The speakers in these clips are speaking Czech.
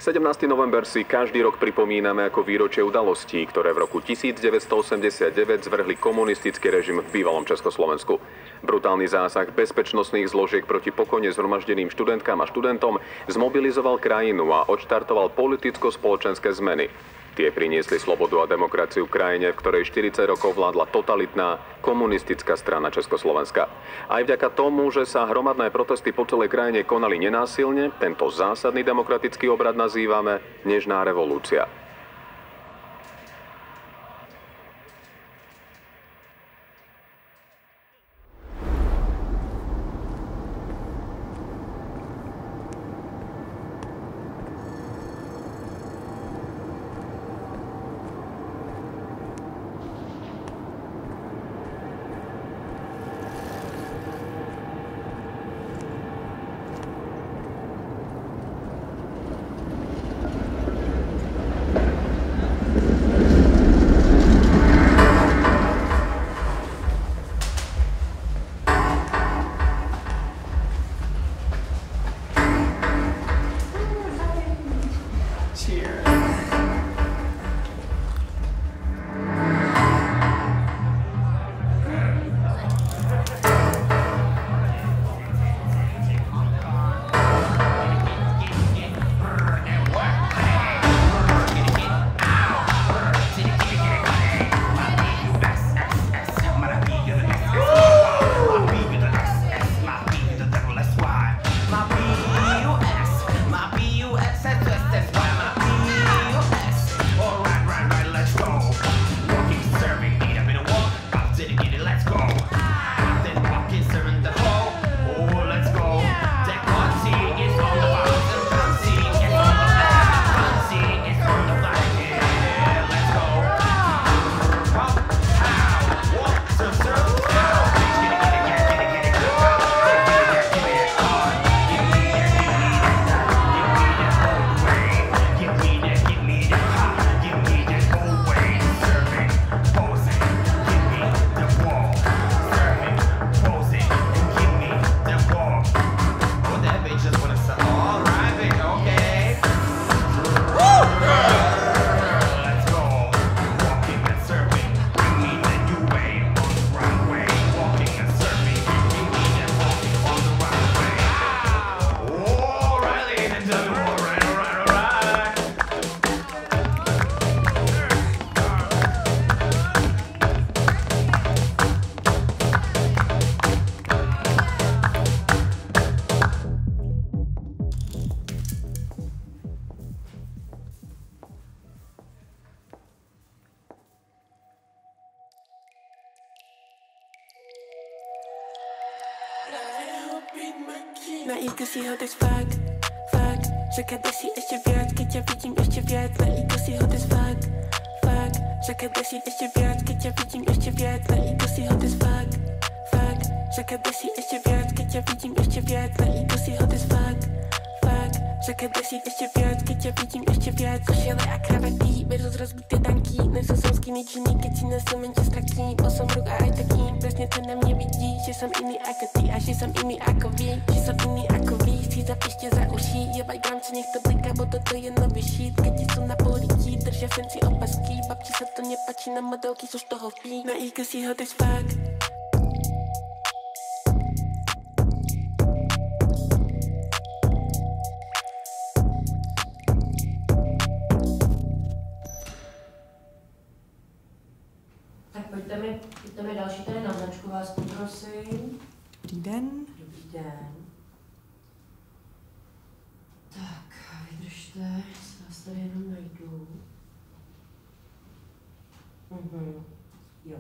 17. november si každý rok pripomíname ako výročie udalostí, ktoré v roku 1989 zvrhli komunistický režim v bývalom Československu. Brutálny zásah bezpečnostných zložiek proti pokojne zhromaždeným študentkám a študentom zmobilizoval krajinu a odštartoval politicko-spoločenské zmeny. Tie priniesli slobodu a demokraciu v krajine, v ktorej 40 rokov vládla totalitná komunistická strana Československa. Aj vďaka tomu, že sa hromadné protesty po celej krajine konali nenásilne, tento zásadný demokratický obrad nazývame Nežná revolúcia. Najít si ho teď fakt, řekněte si ještě víc, keď já vidím ještě víc, najít si ho teď fakt, řekněte si ještě víc, keď já vidím ještě víc, najít si ho teď fakt, řekněte si ještě víc, keď já vidím ještě víc, najít si ho teď fakt, řekněte si ještě víc, keď já vidím ještě víc, košile a kravatý, versus rozbité tanky, nejsou jsou skinny džiny, keď si nesou menší straký, posem ruk a aj taký, presne to na mě vidí, že jsem iný ako ty a že jsem iný ako vy, že jsem iný ako vy, si zapište za uší, jebaj gramče, nech to bliká, bo toto je nový šít, keď jsou na polití, držia fancy opasky, babči sa to nepačí, na modelky sú z toho vpí, na íka si ho teď fakt. Pojďte mi další tady na značku, vás poprosím. Dobrý den. Dobrý den. Tak, vydržte, se vás tady jenom najdu. Jo.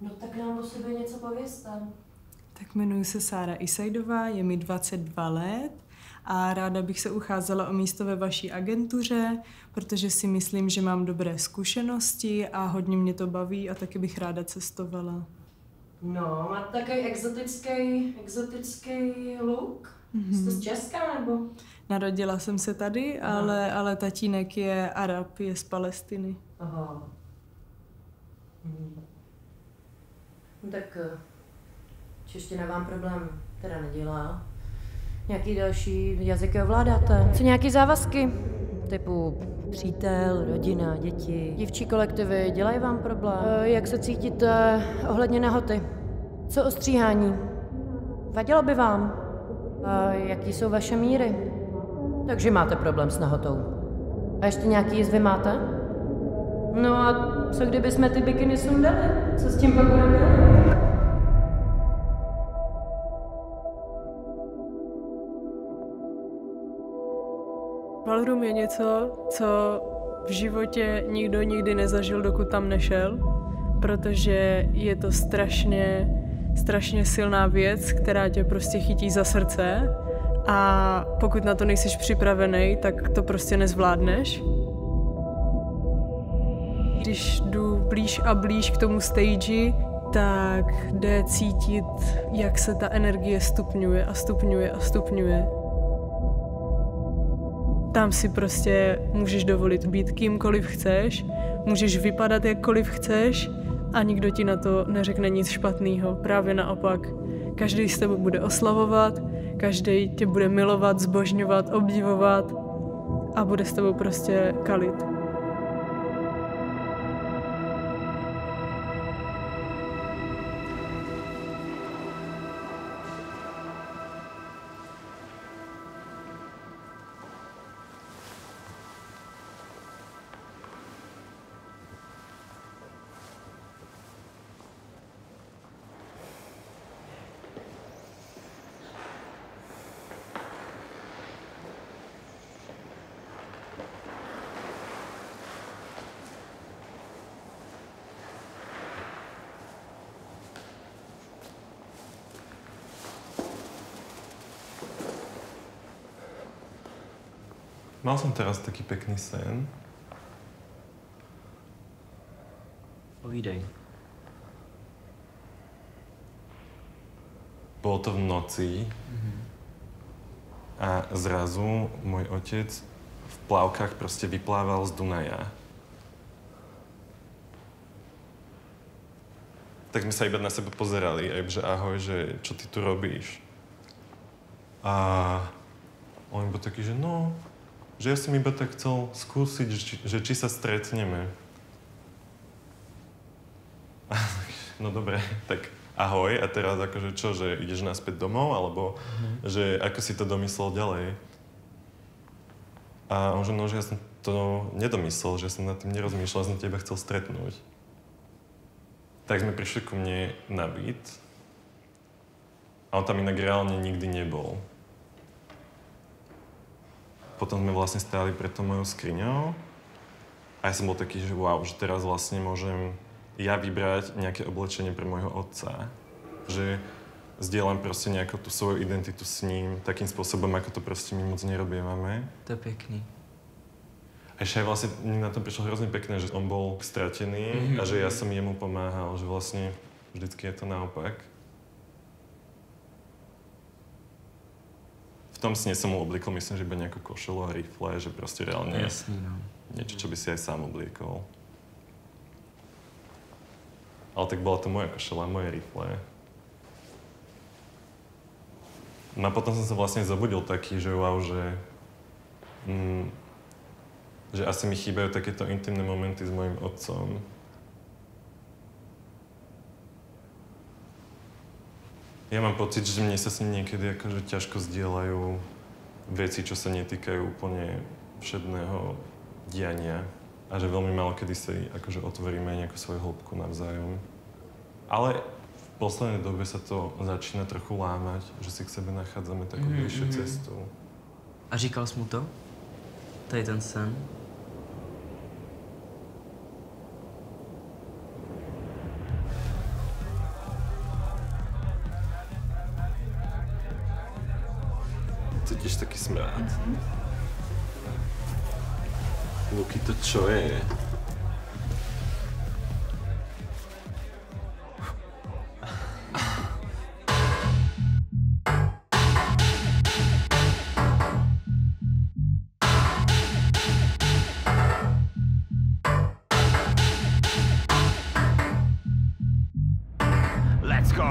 No tak nám o sobě něco povězte. Tak jmenuji se Sára Isajdová, je mi 22 let a ráda bych se ucházela o místo ve vaší agentuře, protože si myslím, že mám dobré zkušenosti a hodně mě to baví a taky bych ráda cestovala. No, máte takový exotický look? Jste z Česka nebo? Narodila jsem se tady, ale tatínek je Arab, je z Palestiny. Aha. Tak čeština vám problém teda nedělá. Nějaký další jazyky ovládáte? Co nějaký závazky? Typu přítel, rodina, děti, dívčí kolektivy, dělají vám problém? Jak se cítíte ohledně nahoty? Co o stříhání? Vadilo by vám? Jaký jsou vaše míry? Takže máte problém s nahotou. A ještě nějaký jizvy máte? No a co kdyby jsme ty bikiny sundali? Co s tím pak budeme dělat? Ballroom je něco, co v životě nikdo nikdy nezažil, dokud tam nešel, protože je to strašně silná věc, která tě prostě chytí za srdce a pokud na to nejsi připravený, tak to prostě nezvládneš. Když jdu blíž a blíž k tomu stage, tak jde cítit, jak se ta energie stupňuje a stupňuje a stupňuje. Tam si prostě můžeš dovolit být kýmkoliv chceš, můžeš vypadat jakkoliv chceš a nikdo ti na to neřekne nic špatného. Právě naopak. Každý s tebou bude oslavovat, každý tě bude milovat, zbožňovat, obdivovat a bude s tebou prostě kalit. Mal som teraz taký pekný sen. Povídej. Bolo to v noci a zrazu môj otec v plavkách proste vyplával z Dunaja. Tak sme sa iba na seba pozerali, aj že ahoj, že čo ty tu robíš? A on bol taký, že no, že ja som iba tak chcel skúsiť, že či sa stretneme. No dobre, tak ahoj, a teraz akože čo, že ideš naspäť domov, alebo že ako si to domyslel ďalej? A on že no, že ja som to nedomyslel, že som nad tým nerozmýšľal, som teba chcel stretnúť. Tak sme prišli ku mne na byt a on tam inak reálne nikdy nebol. Potom sme vlastne stáli pred tou mojou skriňou a ja som bol taký, že wow, že teraz vlastne môžem ja vybrať nejaké oblečenie pre môjho otca. Že zdieľam proste nejakú tú svoju identitu s ním takým spôsobom, ako to proste my moc nerobievame. To je pekný. A ešte aj vlastne na tom prišlo hrozne pekné, že on bol stratený a že ja som jemu pomáhal, že vlastne vždycky je to naopak. V tom sne som mu obliekol, myslím, že iba nejakú košelu a rifle, že proste reálne Jasný, no. Niečo, čo by si aj sám obliekol. Ale tak bola to moja košela, moje rifle. No a potom som sa vlastne zobudil taký, že wow, že asi mi chýbajú takéto intimné momenty s mojím otcom. Ja mám pocit, že mne sa s ním niekedy akože ťažko zdieľajú veci, čo sa netýkajú úplne všedného diania. A že veľmi málo kedy si akože otvoríme nejakú svoju hĺbku navzájom. Ale v poslednej dobe sa to začína trochu lámať, že si k sebe nachádzame takú bližšiu cestu. A říkal jsi mu to? Tady ten sen? Cítiš taký smrad? Luky, to čo je? Let's go.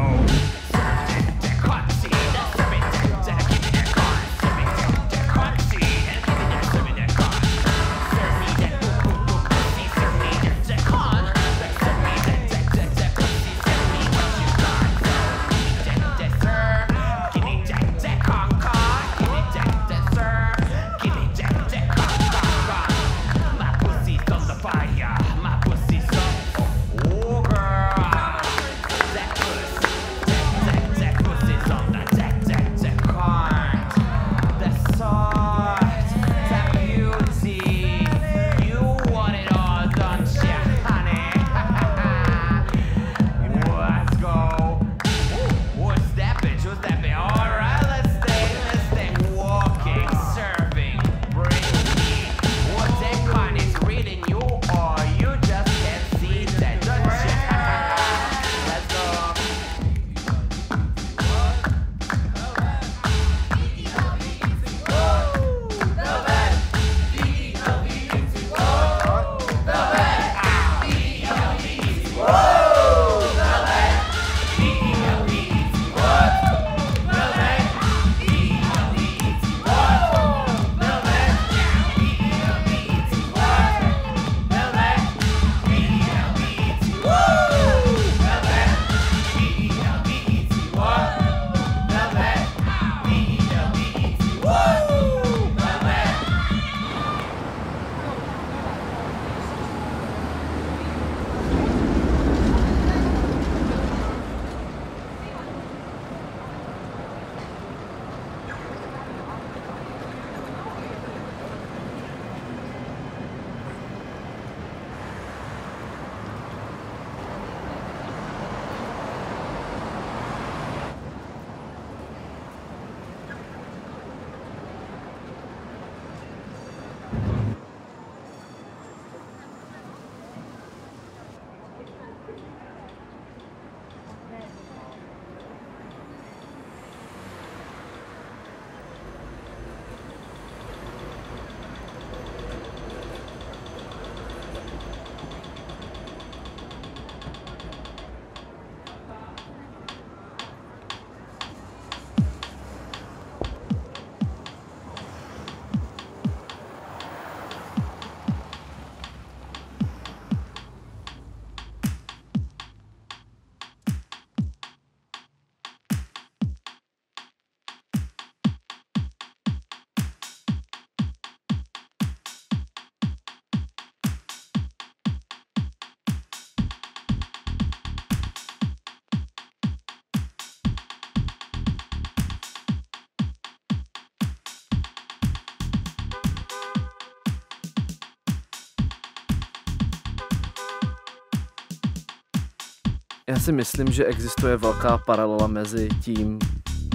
Já si myslím, že existuje velká paralela mezi tím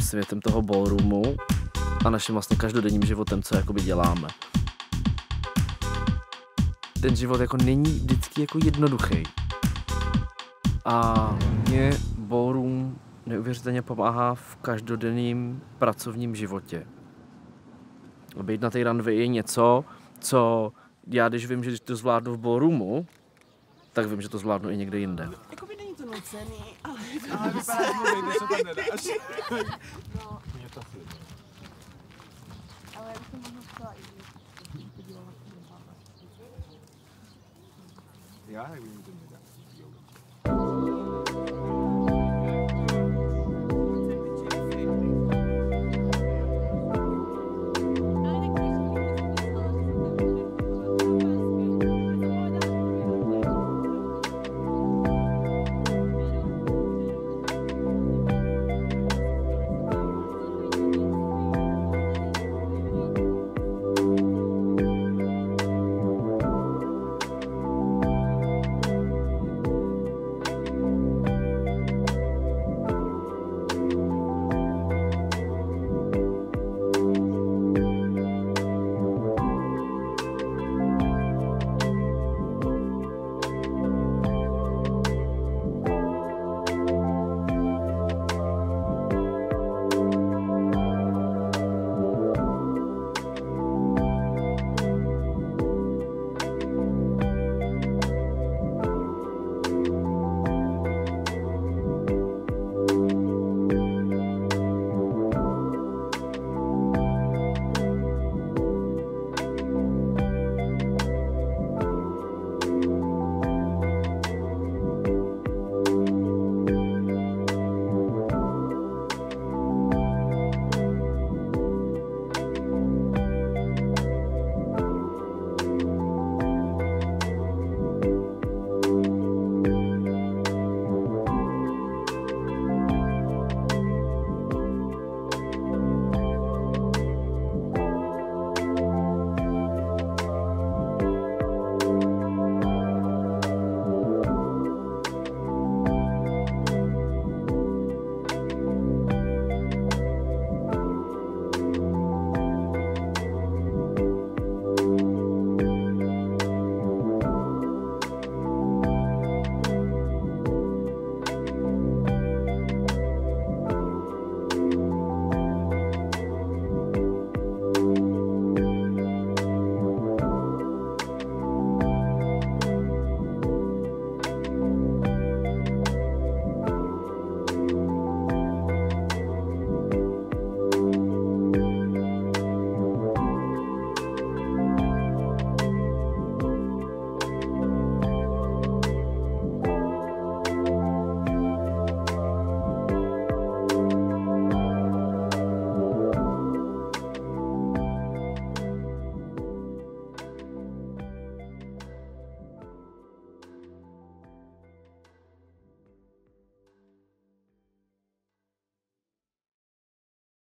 světem toho ballroomu a naším vlastně každodenním životem, co jakoby děláme. Ten život jako není vždycky jako jednoduchý. A mě ballroom neuvěřitelně pomáhá v každodenním pracovním životě. Být na té runway je něco, co já, když vím, že když to zvládnu v ballroomu, tak vím, že to zvládnu i někde jinde. Jakoby není to nucený, ale... Ale vypadáš mluvit, když se tam nedáš. No. Mě to chvíli. Ale já bych to možná chtěla i Já, jak vidím,